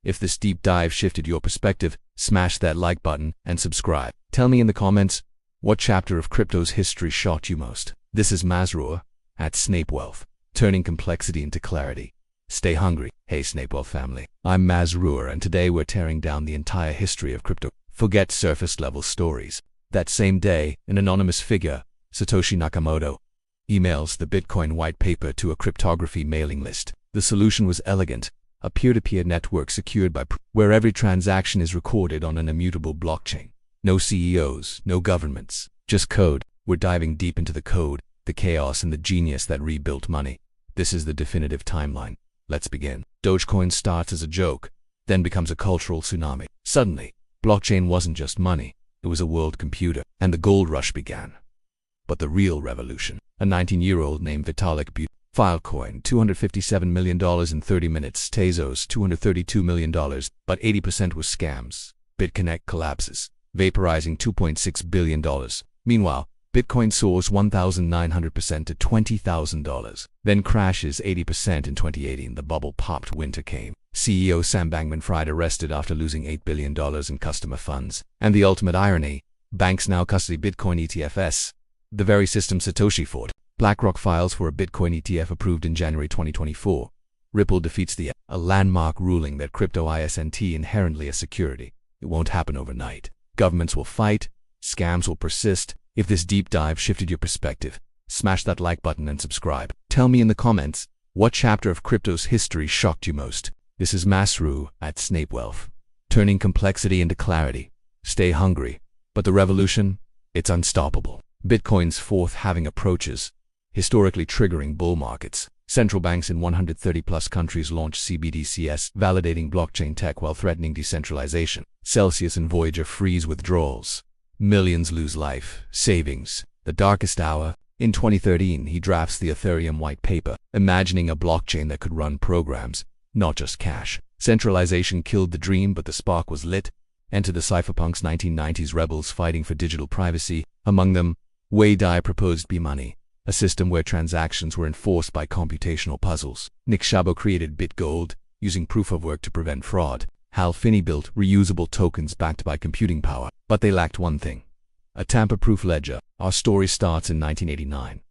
If this deep dive shifted your perspective, smash that like button and subscribe. Tell me in the comments, what chapter of crypto's history shocked you most? This is Masroor at SnapWealth, turning complexity into clarity. Stay hungry. Hey SnapWealth family, I'm Masroor, and today we're tearing down the entire history of crypto. Forget surface level stories. That same day, an anonymous figure, Satoshi Nakamoto, emails the Bitcoin white paper to a cryptography mailing list. The solution was elegant, a peer-to-peer network secured by where every transaction is recorded on an immutable blockchain. No CEOs, no governments, just code. We're diving deep into the code, the chaos, and the genius that rebuilt money. This is the definitive timeline. Let's begin. Dogecoin starts as a joke, then becomes a cultural tsunami. Suddenly, blockchain wasn't just money, it was a world computer, and the gold rush began. But the real revolution, a 19-year-old named Vitalik Buterin, Filecoin, $257 million in 30 minutes, Tezos, $232 million, but 80% was scams. BitConnect collapses, vaporizing $2.6 billion. Meanwhile, Bitcoin soars 1,900% to $20,000, then crashes 80% in 2018. The bubble popped, winter came. CEO Sam Bankman-Fried arrested after losing $8 billion in customer funds. And the ultimate irony, banks now custody Bitcoin ETFs, the very system Satoshi fought. BlackRock files for a Bitcoin ETF approved in January 2024. Ripple defeats a landmark ruling that crypto isn't inherently a security. It won't happen overnight. Governments will fight, scams will persist. If this deep dive shifted your perspective, smash that like button and subscribe. Tell me in the comments, what chapter of crypto's history shocked you most? This is Masroor at SnapWealth, turning complexity into clarity. Stay hungry, but the revolution, it's unstoppable. Bitcoin's fourth halving approaches, historically triggering bull markets. Central banks in 130-plus countries launched CBDCs, validating blockchain tech while threatening decentralization. Celsius and Voyager freeze withdrawals. Millions lose life, savings. The darkest hour. In 2013, he drafts the Ethereum white paper, imagining a blockchain that could run programs, not just cash. Centralization killed the dream, but the spark was lit. Enter the cypherpunks, 1990s rebels fighting for digital privacy. Among them, Wei Dai proposed B-Money, a system where transactions were enforced by computational puzzles. Nick Szabo created BitGold, using proof of work to prevent fraud. Hal Finney built reusable tokens backed by computing power. But they lacked one thing: a tamper-proof ledger. Our story starts in 1989.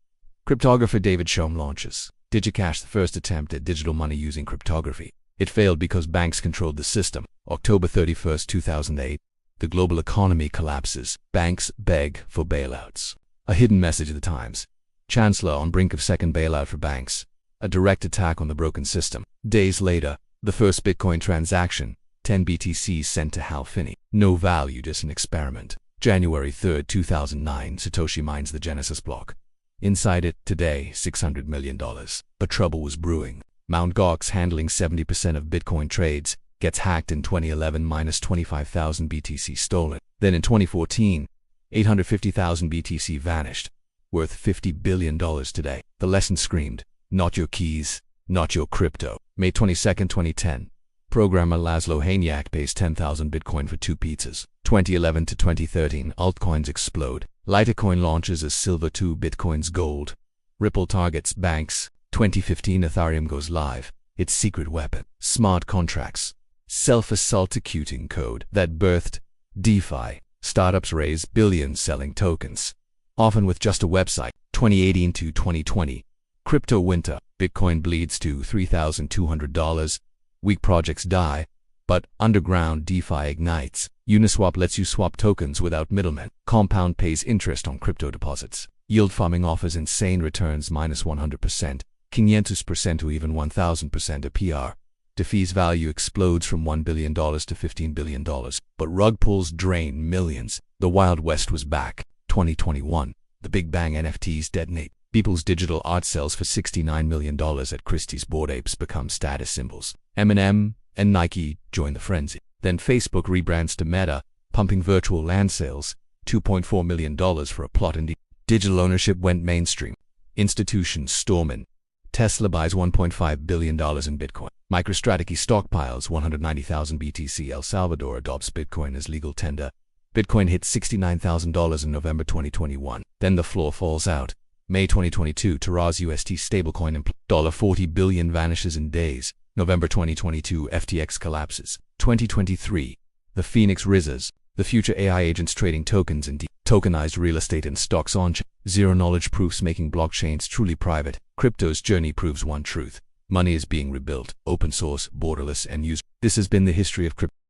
Cryptographer David Shom launches DigiCash, the first attempt at digital money using cryptography. It failed because banks controlled the system. October 31, 2008, the global economy collapses. Banks beg for bailouts. A hidden message of the times. Chancellor on brink of second bailout for banks. A direct attack on the broken system. Days later, the first Bitcoin transaction, 10 BTCs sent to Hal Finney. No value, just an experiment. January 3, 2009, Satoshi mines the Genesis block. Inside it, today, $600 million. But trouble was brewing. Mt. Gox, handling 70% of Bitcoin trades, gets hacked in 2011, minus 25,000 BTC stolen. Then in 2014, 850,000 BTC vanished, worth $50 billion today. The lesson screamed, not your keys, not your crypto. May 22, 2010. Programmer Laszlo Haniak pays 10,000 Bitcoin for 2 pizzas. 2011 to 2013, altcoins explode. Litecoin launches as Silver 2 Bitcoin's gold. Ripple targets banks. 2015, Ethereum goes live. Its secret weapon, smart contracts. Self-assaulting code that birthed DeFi. Startups raise billions selling tokens, often with just a website. 2018 to 2020, crypto winter. Bitcoin bleeds to $3,200. Weak projects die, but underground DeFi ignites. Uniswap lets you swap tokens without middlemen. Compound pays interest on crypto deposits. Yield farming offers insane returns, minus 100%, 500% to even 1,000% APR. DeFi's value explodes from $1 billion to $15 billion, but rug pulls drain millions. The Wild West was back. 2021, the Big Bang NFTs detonate. People's digital art sells for $69 million at Christie's. Bored apes become status symbols. Eminem and Nike join the frenzy. Then Facebook rebrands to Meta, pumping virtual land sales, $2.4 million for a plot in digital ownership went mainstream. Institutions storm in. Tesla buys $1.5 billion in Bitcoin. MicroStrategy stockpiles 190,000 BTC. El Salvador adopts Bitcoin as legal tender. Bitcoin hit $69,000 in November 2021. Then the floor falls out. May 2022, Terra's UST stablecoin $40 billion vanishes in days. November 2022, FTX collapses. 2023, the Phoenix rises. The future AI agents trading tokens and tokenized real estate and stocks on-chain. Zero-knowledge proofs making blockchains truly private. Crypto's journey proves one truth. Money is being rebuilt, open source, borderless, and used. This has been the history of crypto.